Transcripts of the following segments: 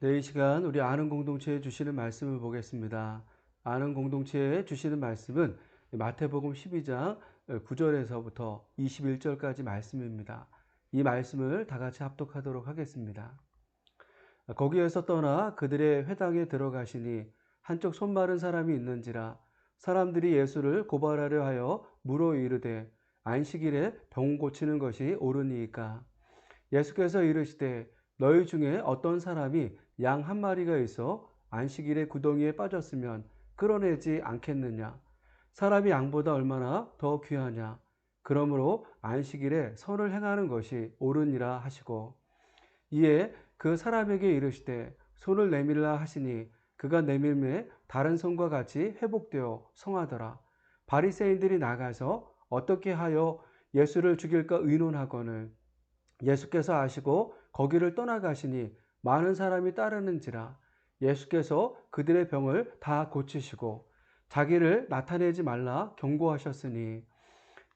네, 이 시간 우리 아는 공동체에 주시는 말씀을 보겠습니다. 아는 공동체에 주시는 말씀은 마태복음 12장 9절에서부터 21절까지 말씀입니다. 이 말씀을 다 같이 합독하도록 하겠습니다. 거기에서 떠나 그들의 회당에 들어가시니 한쪽 손 마른 사람이 있는지라 사람들이 예수를 고발하려 하여 물어 이르되 안식일에 병 고치는 것이 옳으니이까 예수께서 이르시되 너희 중에 어떤 사람이 양 한 마리가 있어 안식일에 구덩이에 빠졌으면 끌어내지 않겠느냐. 사람이 양보다 얼마나 더 귀하냐. 그러므로 안식일에 선을 행하는 것이 옳으니라 하시고 이에 그 사람에게 이르시되 손을 내밀라 하시니 그가 내밀매 다른 손과 같이 회복되어 성하더라. 바리새인들이 나가서 어떻게 하여 예수를 죽일까 의논하거늘 예수께서 아시고 거기를 떠나가시니 많은 사람이 따르는지라 예수께서 그들의 병을 다 고치시고 자기를 나타내지 말라 경고하셨으니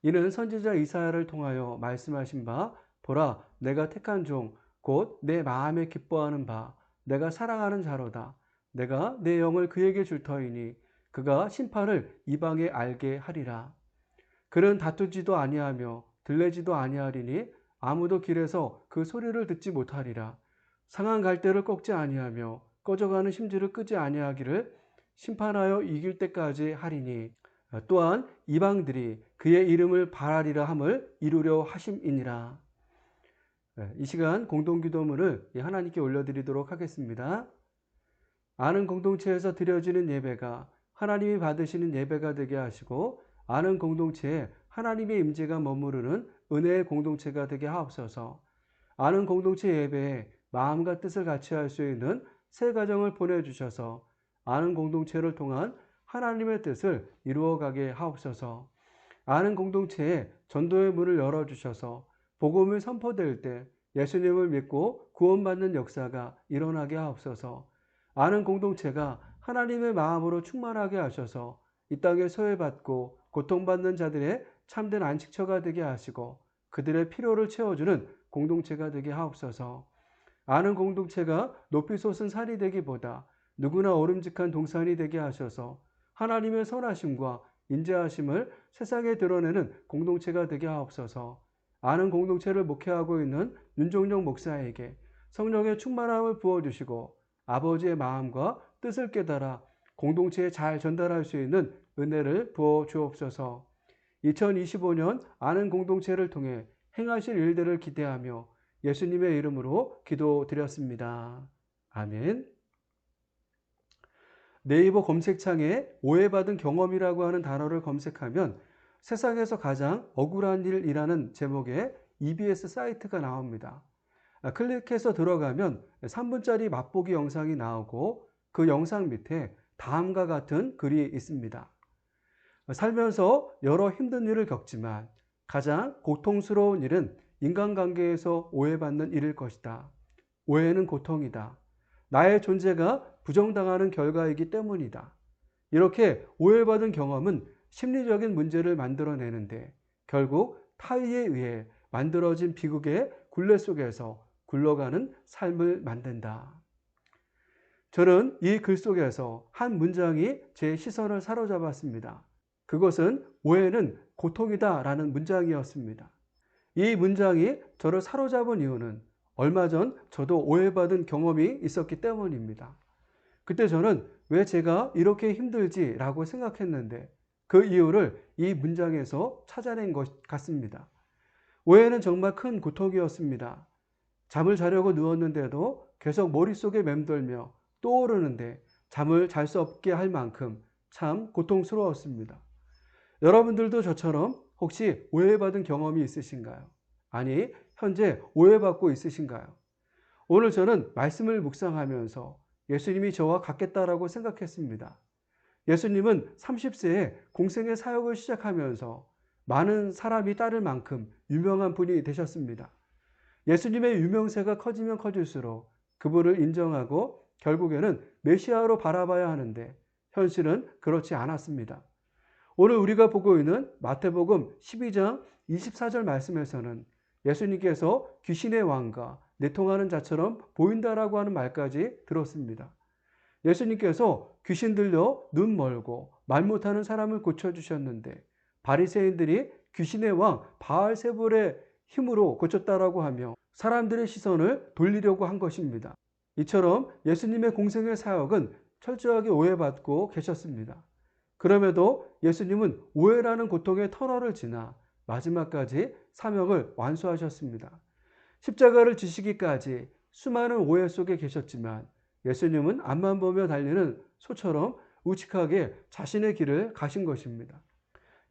이는 선지자 이사야를 통하여 말씀하신 바 보라 내가 택한 종 곧 내 마음에 기뻐하는 바 내가 사랑하는 자로다 내가 내 영을 그에게 줄 터이니 그가 심판을 이방에 알게 하리라 그는 다투지도 아니하며 들레지도 아니하리니 아무도 길에서 그 소리를 듣지 못하리라. 상한 갈대를 꺾지 아니하며 꺼져가는 심지를 끄지 아니하기를 심판하여 이길 때까지 하리니 또한 이방들이 그의 이름을 바라리라 함을 이루려 하심이니라. 이 시간 공동기도문을 하나님께 올려드리도록 하겠습니다. 아는 공동체에서 드려지는 예배가 하나님이 받으시는 예배가 되게 하시고 아는 공동체에 하나님의 임재가 머무르는 은혜의 공동체가 되게 하옵소서. 아는 공동체 예배에 마음과 뜻을 같이 할 수 있는 새 가정을 보내주셔서 아는 공동체를 통한 하나님의 뜻을 이루어가게 하옵소서. 아는 공동체에 전도의 문을 열어주셔서 복음이 선포될 때 예수님을 믿고 구원받는 역사가 일어나게 하옵소서. 아는 공동체가 하나님의 마음으로 충만하게 하셔서 이 땅에 소외받고 고통받는 자들의 참된 안식처가 되게 하시고 그들의 필요를 채워주는 공동체가 되게 하옵소서. 아는 공동체가 높이 솟은 산이 되기보다 누구나 오름직한 동산이 되게 하셔서 하나님의 선하심과 인자하심을 세상에 드러내는 공동체가 되게 하옵소서. 아는 공동체를 목회하고 있는 윤종용 목사에게 성령의 충만함을 부어주시고 아버지의 마음과 뜻을 깨달아 공동체에 잘 전달할 수 있는 은혜를 부어 주옵소서. 2025년 아는 공동체를 통해 행하실 일들을 기대하며 예수님의 이름으로 기도드렸습니다. 아멘. 네이버 검색창에 오해받은 경험이라고 하는 단어를 검색하면 세상에서 가장 억울한 일이라는 제목의 EBS 사이트가 나옵니다. 클릭해서 들어가면 3분짜리 맛보기 영상이 나오고 그 영상 밑에 다음과 같은 글이 있습니다. 살면서 여러 힘든 일을 겪지만 가장 고통스러운 일은 인간관계에서 오해받는 일일 것이다. 오해는 고통이다. 나의 존재가 부정당하는 결과이기 때문이다. 이렇게 오해받은 경험은 심리적인 문제를 만들어내는데 결국 타의에 의해 만들어진 비극의 굴레 속에서 굴러가는 삶을 만든다. 저는 이 글 속에서 한 문장이 제 시선을 사로잡았습니다. 그것은 오해는 고통이다 라는 문장이었습니다. 이 문장이 저를 사로잡은 이유는 얼마 전 저도 오해받은 경험이 있었기 때문입니다. 그때 저는 왜 제가 이렇게 힘들지 라고 생각했는데 그 이유를 이 문장에서 찾아낸 것 같습니다. 오해는 정말 큰 고통이었습니다. 잠을 자려고 누웠는데도 계속 머릿속에 맴돌며 떠오르는데 잠을 잘 수 없게 할 만큼 참 고통스러웠습니다. 여러분들도 저처럼 혹시 오해받은 경험이 있으신가요? 아니, 현재 오해받고 있으신가요? 오늘 저는 말씀을 묵상하면서 예수님이 저와 같겠다라고 생각했습니다. 예수님은 30세에 공생의 사역을 시작하면서 많은 사람이 따를 만큼 유명한 분이 되셨습니다. 예수님의 유명세가 커지면 커질수록 그분을 인정하고 결국에는 메시아로 바라봐야 하는데 현실은 그렇지 않았습니다. 오늘 우리가 보고 있는 마태복음 12장 24절 말씀에서는 예수님께서 귀신의 왕과 내통하는 자처럼 보인다라고 하는 말까지 들었습니다. 예수님께서 귀신 들려 눈 멀고 말 못하는 사람을 고쳐주셨는데 바리새인들이 귀신의 왕 바알세불의 힘으로 고쳤다라고 하며 사람들의 시선을 돌리려고 한 것입니다. 이처럼 예수님의 공생의 사역은 철저하게 오해받고 계셨습니다. 그럼에도 예수님은 오해라는 고통의 터널을 지나 마지막까지 사명을 완수하셨습니다. 십자가를 지시기까지 수많은 오해 속에 계셨지만 예수님은 앞만 보며 달리는 소처럼 우직하게 자신의 길을 가신 것입니다.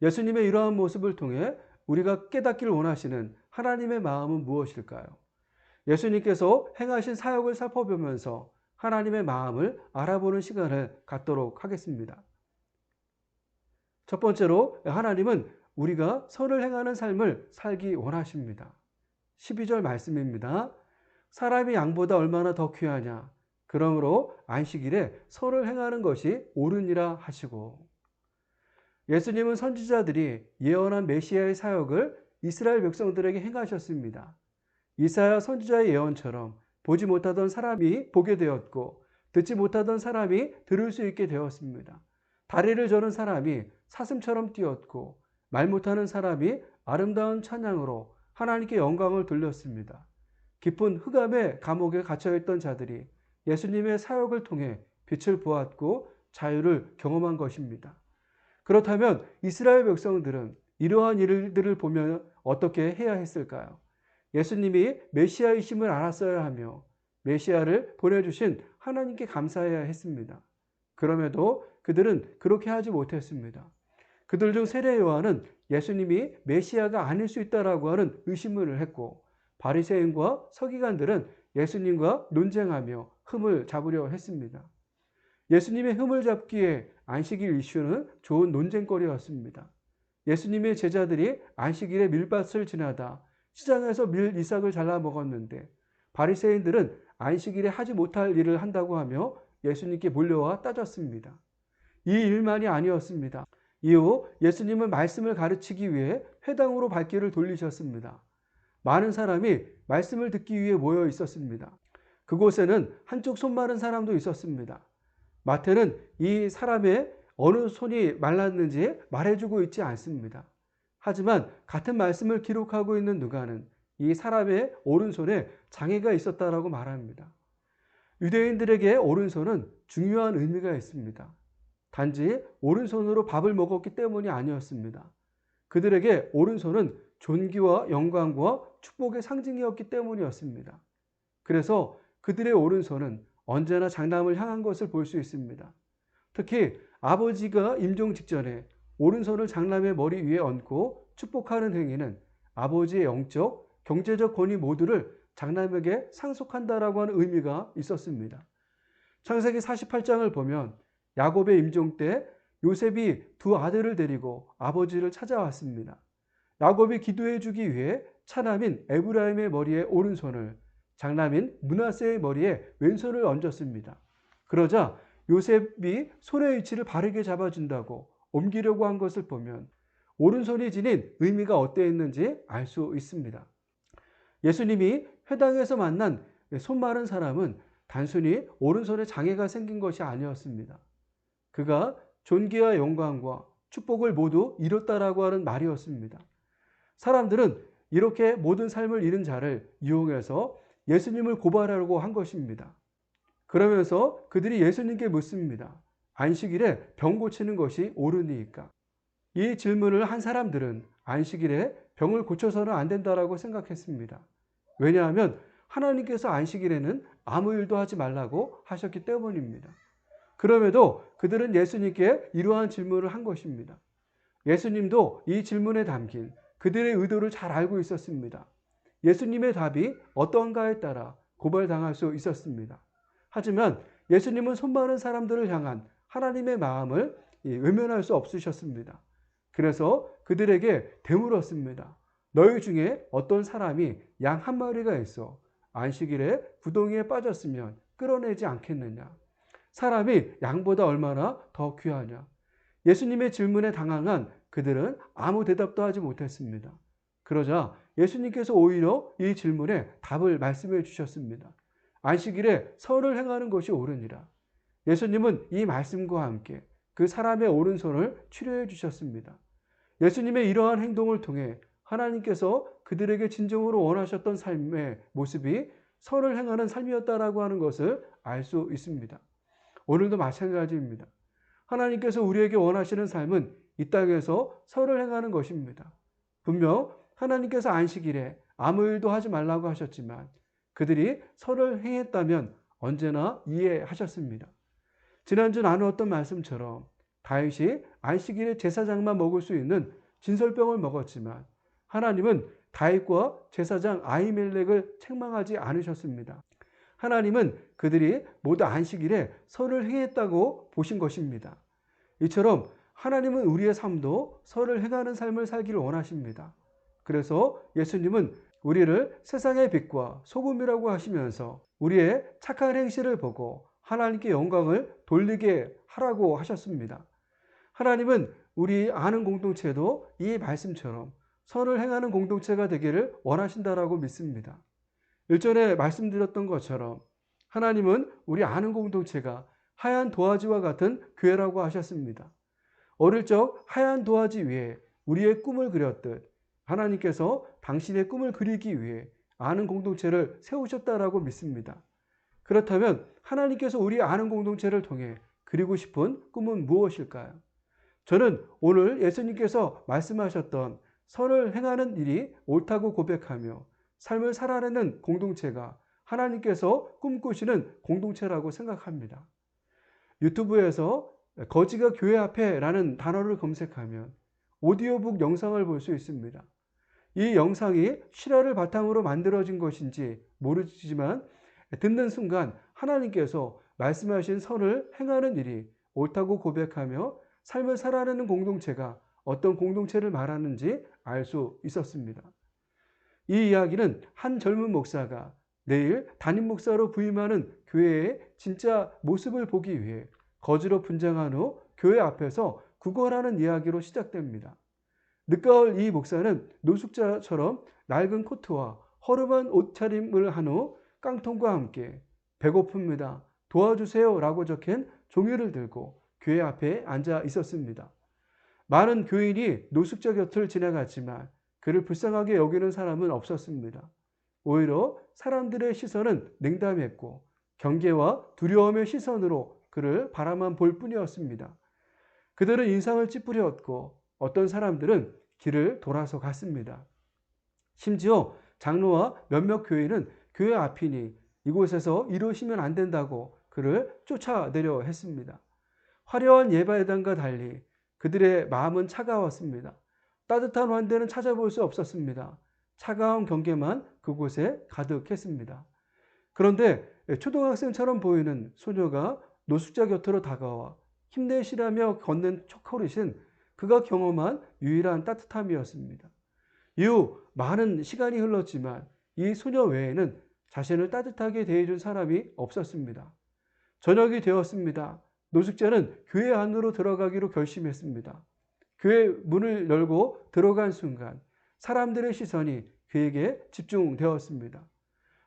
예수님의 이러한 모습을 통해 우리가 깨닫기를 원하시는 하나님의 마음은 무엇일까요? 예수님께서 행하신 사역을 살펴보면서 하나님의 마음을 알아보는 시간을 갖도록 하겠습니다. 첫 번째로 하나님은 우리가 선을 행하는 삶을 살기 원하십니다. 12절 말씀입니다. 사람이 양보다 얼마나 더 귀하냐. 그러므로 안식일에 선을 행하는 것이 옳으니라 하시고. 예수님은 선지자들이 예언한 메시아의 사역을 이스라엘 백성들에게 행하셨습니다. 이사야 선지자의 예언처럼 보지 못하던 사람이 보게 되었고 듣지 못하던 사람이 들을 수 있게 되었습니다. 다리를 저는 사람이 사슴처럼 뛰었고 말 못하는 사람이 아름다운 찬양으로 하나님께 영광을 돌렸습니다. 깊은 흑암의 감옥에 갇혀있던 자들이 예수님의 사역을 통해 빛을 보았고 자유를 경험한 것입니다. 그렇다면 이스라엘 백성들은 이러한 일들을 보면 어떻게 해야 했을까요? 예수님이 메시아이심을 알았어야 하며 메시아를 보내주신 하나님께 감사해야 했습니다. 그럼에도 그들은 그렇게 하지 못했습니다. 그들 중 세례 요한은 예수님이 메시아가 아닐 수 있다라고 하는 의심을 했고 바리새인과 서기관들은 예수님과 논쟁하며 흠을 잡으려 했습니다. 예수님의 흠을 잡기에 안식일 이슈는 좋은 논쟁거리였습니다. 예수님의 제자들이 안식일에 밀밭을 지나다 시장에서 밀 이삭을 잘라 먹었는데 바리새인들은 안식일에 하지 못할 일을 한다고 하며 예수님께 몰려와 따졌습니다. 이 일만이 아니었습니다. 이후 예수님은 말씀을 가르치기 위해 회당으로 발길을 돌리셨습니다. 많은 사람이 말씀을 듣기 위해 모여 있었습니다. 그곳에는 한쪽 손 마른 사람도 있었습니다. 마태는 이 사람의 어느 손이 말랐는지 말해주고 있지 않습니다. 하지만 같은 말씀을 기록하고 있는 누가는 이 사람의 오른손에 장애가 있었다라고 말합니다. 유대인들에게 오른손은 중요한 의미가 있습니다. 단지 오른손으로 밥을 먹었기 때문이 아니었습니다. 그들에게 오른손은 존귀와 영광과 축복의 상징이었기 때문이었습니다. 그래서 그들의 오른손은 언제나 장남을 향한 것을 볼 수 있습니다. 특히 아버지가 임종 직전에 오른손을 장남의 머리 위에 얹고 축복하는 행위는 아버지의 영적, 경제적 권위 모두를 장남에게 상속한다라고 하는 의미가 있었습니다. 창세기 48장을 보면 야곱의 임종 때 요셉이 두 아들을 데리고 아버지를 찾아왔습니다. 야곱이 기도해 주기 위해 차남인 에브라임의 머리에 오른손을, 장남인 므낫세의 머리에 왼손을 얹었습니다. 그러자 요셉이 손의 위치를 바르게 잡아준다고 옮기려고 한 것을 보면 오른손이 지닌 의미가 어떠했는지 알 수 있습니다. 예수님이 회당에서 만난 손 마른 사람은 단순히 오른손에 장애가 생긴 것이 아니었습니다. 그가 존귀와 영광과 축복을 모두 잃었다라고 하는 말이었습니다. 사람들은 이렇게 모든 삶을 잃은 자를 이용해서 예수님을 고발하려고 한 것입니다. 그러면서 그들이 예수님께 묻습니다. 안식일에 병 고치는 것이 옳으니까? 이 질문을 한 사람들은 안식일에 병을 고쳐서는 안 된다라고 생각했습니다. 왜냐하면 하나님께서 안식일에는 아무 일도 하지 말라고 하셨기 때문입니다. 그럼에도 그들은 예수님께 이러한 질문을 한 것입니다. 예수님도 이 질문에 담긴 그들의 의도를 잘 알고 있었습니다. 예수님의 답이 어떠한가에 따라 고발당할 수 있었습니다. 하지만 예수님은 손 많은 사람들을 향한 하나님의 마음을 외면할 수 없으셨습니다. 그래서 그들에게 되물었습니다. 너희 중에 어떤 사람이 양 한 마리가 있어 안식일에 구덩이에 빠졌으면 끌어내지 않겠느냐? 사람이 양보다 얼마나 더 귀하냐? 예수님의 질문에 당황한 그들은 아무 대답도 하지 못했습니다. 그러자 예수님께서 오히려 이 질문에 답을 말씀해 주셨습니다. 안식일에 선을 행하는 것이 옳으니라. 예수님은 이 말씀과 함께 그 사람의 오른손을 치료해 주셨습니다. 예수님의 이러한 행동을 통해 하나님께서 그들에게 진정으로 원하셨던 삶의 모습이 선을 행하는 삶이었다라고 하는 것을 알 수 있습니다. 오늘도 마찬가지입니다. 하나님께서 우리에게 원하시는 삶은 이 땅에서 선을 행하는 것입니다. 분명 하나님께서 안식일에 아무 일도 하지 말라고 하셨지만 그들이 선을 행했다면 언제나 이해하셨습니다. 지난주 나누었던 말씀처럼 다윗이 안식일에 제사장만 먹을 수 있는 진설병을 먹었지만 하나님은 다윗과 제사장 아히멜렉을 책망하지 않으셨습니다. 하나님은 그들이 모두 안식일에 선을 행했다고 보신 것입니다. 이처럼 하나님은 우리의 삶도 선을 행하는 삶을 살기를 원하십니다. 그래서 예수님은 우리를 세상의 빛과 소금이라고 하시면서 우리의 착한 행실을 보고 하나님께 영광을 돌리게 하라고 하셨습니다. 하나님은 우리 아는 공동체도 이 말씀처럼 선을 행하는 공동체가 되기를 원하신다라고 믿습니다. 일전에 말씀드렸던 것처럼 하나님은 우리 아는 공동체가 하얀 도화지와 같은 교회라고 하셨습니다. 어릴 적 하얀 도화지 위에 우리의 꿈을 그렸듯 하나님께서 당신의 꿈을 그리기 위해 아는 공동체를 세우셨다라고 믿습니다. 그렇다면 하나님께서 우리 아는 공동체를 통해 그리고 싶은 꿈은 무엇일까요? 저는 오늘 예수님께서 말씀하셨던 선을 행하는 일이 옳다고 고백하며 삶을 살아내는 공동체가 하나님께서 꿈꾸시는 공동체라고 생각합니다. 유튜브에서 거지가 교회 앞에라는 단어를 검색하면 오디오북 영상을 볼 수 있습니다. 이 영상이 실화를 바탕으로 만들어진 것인지 모르지만 듣는 순간 하나님께서 말씀하신 선을 행하는 일이 옳다고 고백하며 삶을 살아내는 공동체가 어떤 공동체를 말하는지 알 수 있었습니다. 이 이야기는 한 젊은 목사가 내일 담임 목사로 부임하는 교회의 진짜 모습을 보기 위해 거지로 분장한 후 교회 앞에서 구걸하는 이야기로 시작됩니다. 늦가을 이 목사는 노숙자처럼 낡은 코트와 허름한 옷차림을 한 후 깡통과 함께 배고픕니다. 도와주세요 라고 적힌 종이를 들고 교회 앞에 앉아 있었습니다. 많은 교인이 노숙자 곁을 지나갔지만 그를 불쌍하게 여기는 사람은 없었습니다. 오히려 사람들의 시선은 냉담했고 경계와 두려움의 시선으로 그를 바라만 볼 뿐이었습니다. 그들은 인상을 찌푸렸고 어떤 사람들은 길을 돌아서 갔습니다. 심지어 장로와 몇몇 교인은 교회 앞이니 이곳에서 이러시면 안 된다고 그를 쫓아내려 했습니다. 화려한 예배당과 달리 그들의 마음은 차가웠습니다. 따뜻한 환대는 찾아볼 수 없었습니다. 차가운 경계만 그곳에 가득했습니다. 그런데 초등학생처럼 보이는 소녀가 노숙자 곁으로 다가와 힘내시라며 건넨 초콜릿은 그가 경험한 유일한 따뜻함이었습니다. 이후 많은 시간이 흘렀지만 이 소녀 외에는 자신을 따뜻하게 대해준 사람이 없었습니다. 저녁이 되었습니다. 노숙자는 교회 안으로 들어가기로 결심했습니다. 교회 문을 열고 들어간 순간 사람들의 시선이 그에게 집중되었습니다.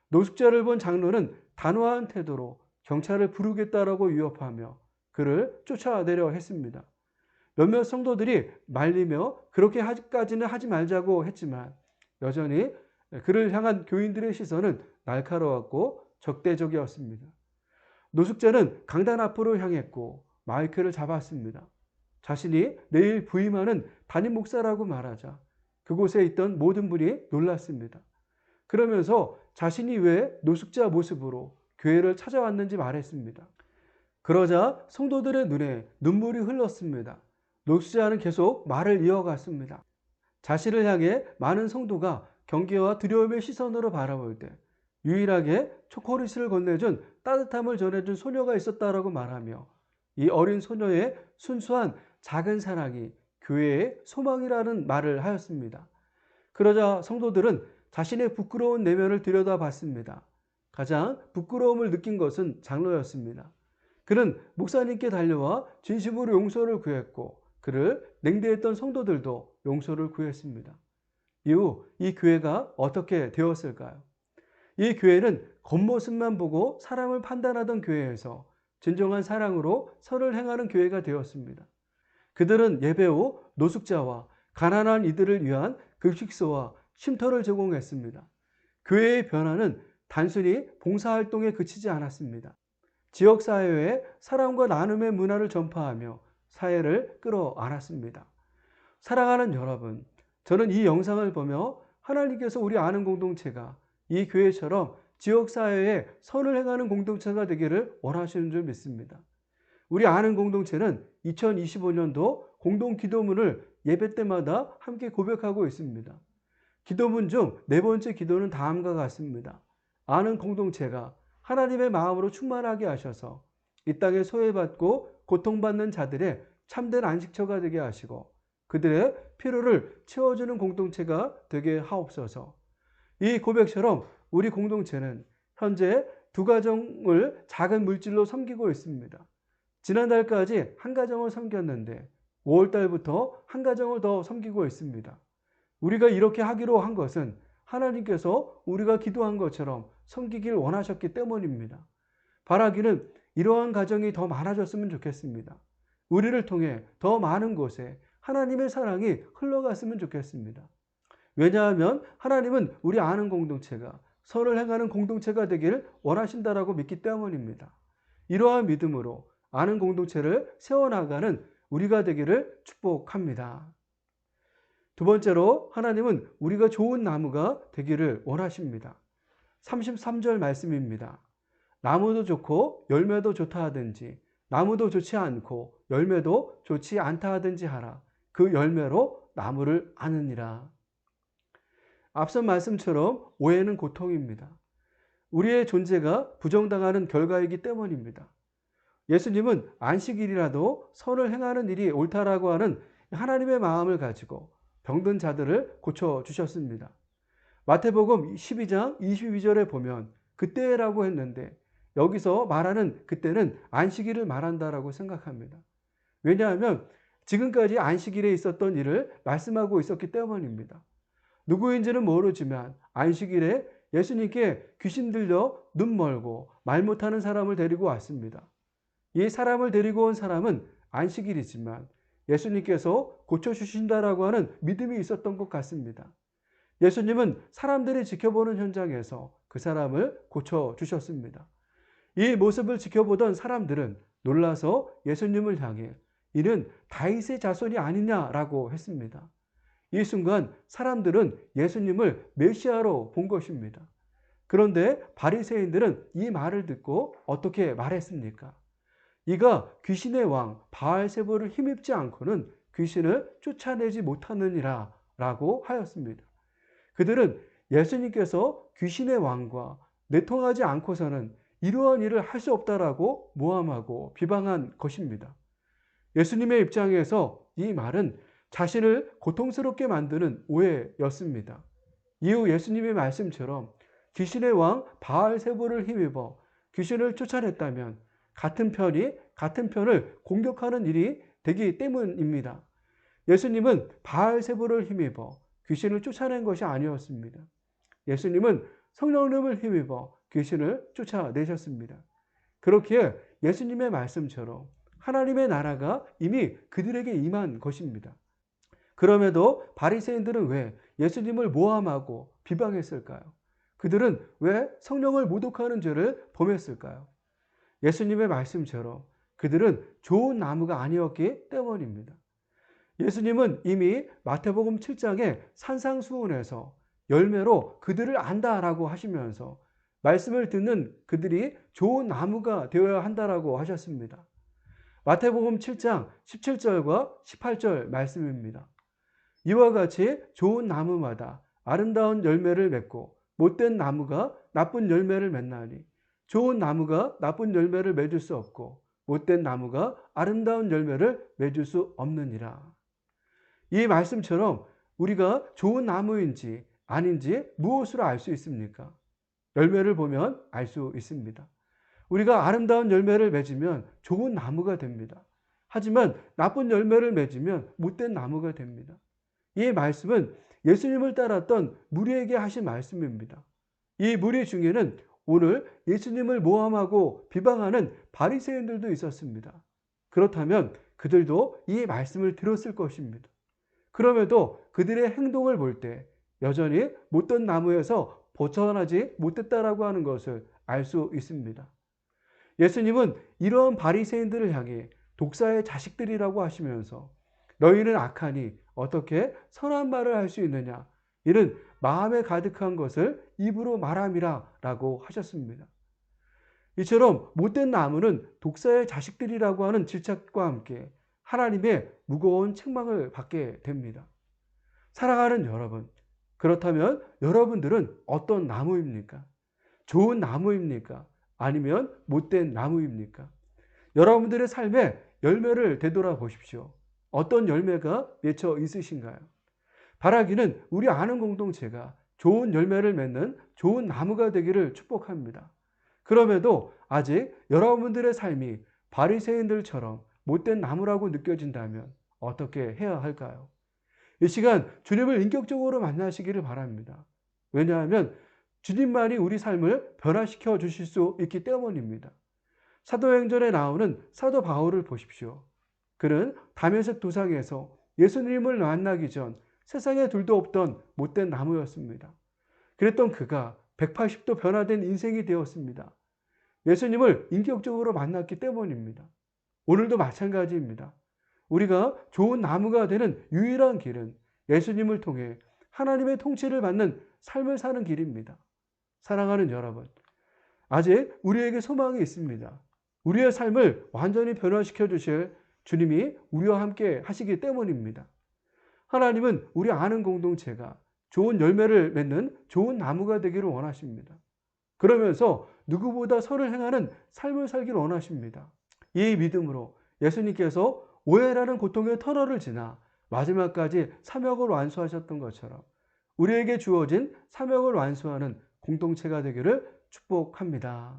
노숙자를 본 장로는 단호한 태도로 경찰을 부르겠다라고 위협하며 그를 쫓아내려 했습니다. 몇몇 성도들이 말리며 그렇게까지는 하지 말자고 했지만 여전히 그를 향한 교인들의 시선은 날카로웠고 적대적이었습니다. 노숙자는 강단 앞으로 향했고 마이크를 잡았습니다. 자신이 내일 부임하는 담임 목사라고 말하자 그곳에 있던 모든 분이 놀랐습니다. 그러면서 자신이 왜 노숙자 모습으로 교회를 찾아왔는지 말했습니다. 그러자 성도들의 눈에 눈물이 흘렀습니다. 노숙자는 계속 말을 이어갔습니다. 자신을 향해 많은 성도가 경계와 두려움의 시선으로 바라볼 때 유일하게 초콜릿을 건네준 따뜻함을 전해준 소녀가 있었다라고 말하며 이 어린 소녀의 순수한 작은 사랑이 교회의 소망이라는 말을 하였습니다. 그러자 성도들은 자신의 부끄러운 내면을 들여다봤습니다. 가장 부끄러움을 느낀 것은 장로였습니다. 그는 목사님께 달려와 진심으로 용서를 구했고 그를 냉대했던 성도들도 용서를 구했습니다. 이후 이 교회가 어떻게 되었을까요? 이 교회는 겉모습만 보고 사람을 판단하던 교회에서 진정한 사랑으로 선을 행하는 교회가 되었습니다. 그들은 예배 후 노숙자와 가난한 이들을 위한 급식소와 쉼터를 제공했습니다. 교회의 변화는 단순히 봉사활동에 그치지 않았습니다. 지역사회에 사랑과 나눔의 문화를 전파하며 사회를 끌어안았습니다. 사랑하는 여러분, 저는 이 영상을 보며 하나님께서 우리 아는 공동체가 이 교회처럼 지역사회에 선을 행하는 공동체가 되기를 원하시는 줄 믿습니다. 우리 아는 공동체는 2025년도 공동 기도문을 예배 때마다 함께 고백하고 있습니다. 기도문 중 네 번째 기도는 다음과 같습니다. 아는 공동체가 하나님의 마음으로 충만하게 하셔서 이 땅에 소외받고 고통받는 자들의 참된 안식처가 되게 하시고 그들의 필요를 채워주는 공동체가 되게 하옵소서. 이 고백처럼 우리 공동체는 현재 두 가정을 작은 물질로 섬기고 있습니다. 지난달까지 한 가정을 섬겼는데 5월달부터 한 가정을 더 섬기고 있습니다. 우리가 이렇게 하기로 한 것은 하나님께서 우리가 기도한 것처럼 섬기길 원하셨기 때문입니다. 바라기는 이러한 가정이 더 많아졌으면 좋겠습니다. 우리를 통해 더 많은 곳에 하나님의 사랑이 흘러갔으면 좋겠습니다. 왜냐하면 하나님은 우리 아는 공동체가 선을 행하는 공동체가 되길 원하신다라고 믿기 때문입니다. 이러한 믿음으로 아는 공동체를 세워나가는 우리가 되기를 축복합니다. 두 번째로 하나님은 우리가 좋은 나무가 되기를 원하십니다. 33절 말씀입니다. 나무도 좋고 열매도 좋다 하든지 나무도 좋지 않고 열매도 좋지 않다 하든지 하라. 그 열매로 나무를 아느니라. 앞선 말씀처럼 오해는 고통입니다. 우리의 존재가 부정당하는 결과이기 때문입니다. 예수님은 안식일이라도 선을 행하는 일이 옳다라고 하는 하나님의 마음을 가지고 병든 자들을 고쳐주셨습니다. 마태복음 12장 22절에 보면 그때라고 했는데 여기서 말하는 그때는 안식일을 말한다라고 생각합니다. 왜냐하면 지금까지 안식일에 있었던 일을 말씀하고 있었기 때문입니다. 누구인지는 모르지만 안식일에 예수님께 귀신 들려 눈 멀고 말 못하는 사람을 데리고 왔습니다. 이 사람을 데리고 온 사람은 안식일이지만 예수님께서 고쳐주신다라고 하는 믿음이 있었던 것 같습니다. 예수님은 사람들이 지켜보는 현장에서 그 사람을 고쳐주셨습니다. 이 모습을 지켜보던 사람들은 놀라서 예수님을 향해 이는 다윗의 자손이 아니냐라고 했습니다. 이 순간 사람들은 예수님을 메시아로 본 것입니다. 그런데 바리새인들은 이 말을 듣고 어떻게 말했습니까? 이가 귀신의 왕 바알세불을 힘입지 않고는 귀신을 쫓아내지 못하느니라 라고 하였습니다. 그들은 예수님께서 귀신의 왕과 내통하지 않고서는 이러한 일을 할 수 없다라고 모함하고 비방한 것입니다. 예수님의 입장에서 이 말은 자신을 고통스럽게 만드는 오해였습니다. 이후 예수님의 말씀처럼 귀신의 왕 바알세불을 힘입어 귀신을 쫓아냈다면 같은 편을 공격하는 일이 되기 때문입니다. 예수님은 바알세불을 힘입어 귀신을 쫓아낸 것이 아니었습니다. 예수님은 성령님을 힘입어 귀신을 쫓아내셨습니다. 그렇기에 예수님의 말씀처럼 하나님의 나라가 이미 그들에게 임한 것입니다. 그럼에도 바리새인들은 왜 예수님을 모함하고 비방했을까요? 그들은 왜 성령을 모독하는 죄를 범했을까요? 예수님의 말씀처럼 그들은 좋은 나무가 아니었기 때문입니다. 예수님은 이미 마태복음 7장의 산상수훈에서 열매로 그들을 안다라고 하시면서 말씀을 듣는 그들이 좋은 나무가 되어야 한다라고 하셨습니다. 마태복음 7장 17절과 18절 말씀입니다. 이와 같이 좋은 나무마다 아름다운 열매를 맺고 못된 나무가 나쁜 열매를 맺나니 좋은 나무가 나쁜 열매를 맺을 수 없고 못된 나무가 아름다운 열매를 맺을 수 없느니라. 이 말씀처럼 우리가 좋은 나무인지 아닌지 무엇으로 알 수 있습니까? 열매를 보면 알 수 있습니다. 우리가 아름다운 열매를 맺으면 좋은 나무가 됩니다. 하지만 나쁜 열매를 맺으면 못된 나무가 됩니다. 이 말씀은 예수님을 따랐던 무리에게 하신 말씀입니다. 이 무리 중에는 오늘 예수님을 모함하고 비방하는 바리새인들도 있었습니다. 그렇다면 그들도 이 말씀을 들었을 것입니다. 그럼에도 그들의 행동을 볼 때 여전히 못된 나무에서 벗어나지 못했다라고 하는 것을 알 수 있습니다. 예수님은 이러한 바리새인들을 향해 독사의 자식들이라고 하시면서 너희는 악하니 어떻게 선한 말을 할 수 있느냐, 이는 마음에 가득한 것을 입으로 말함이라 라고 하셨습니다. 이처럼 못된 나무는 독사의 자식들이라고 하는 질책과 함께 하나님의 무거운 책망을 받게 됩니다. 사랑하는 여러분, 그렇다면 여러분들은 어떤 나무입니까? 좋은 나무입니까? 아니면 못된 나무입니까? 여러분들의 삶의 열매를 되돌아보십시오. 어떤 열매가 맺혀 있으신가요? 바라기는 우리 아는 공동체가 좋은 열매를 맺는 좋은 나무가 되기를 축복합니다. 그럼에도 아직 여러분들의 삶이 바리새인들처럼 못된 나무라고 느껴진다면 어떻게 해야 할까요? 이 시간 주님을 인격적으로 만나시기를 바랍니다. 왜냐하면 주님만이 우리 삶을 변화시켜 주실 수 있기 때문입니다. 사도행전에 나오는 사도 바울을 보십시오. 그는 다메섹 도상에서 예수님을 만나기 전 세상에 둘도 없던 못된 나무였습니다. 그랬던 그가 180도 변화된 인생이 되었습니다. 예수님을 인격적으로 만났기 때문입니다. 오늘도 마찬가지입니다. 우리가 좋은 나무가 되는 유일한 길은 예수님을 통해 하나님의 통치를 받는 삶을 사는 길입니다. 사랑하는 여러분, 아직 우리에게 소망이 있습니다. 우리의 삶을 완전히 변화시켜 주실 주님이 우리와 함께 하시기 때문입니다. 하나님은 우리 아는 공동체가 좋은 열매를 맺는 좋은 나무가 되기를 원하십니다. 그러면서 누구보다 선을 행하는 삶을 살기를 원하십니다. 이 믿음으로 예수님께서 오해라는 고통의 터널을 지나 마지막까지 사명을 완수하셨던 것처럼 우리에게 주어진 사명을 완수하는 공동체가 되기를 축복합니다.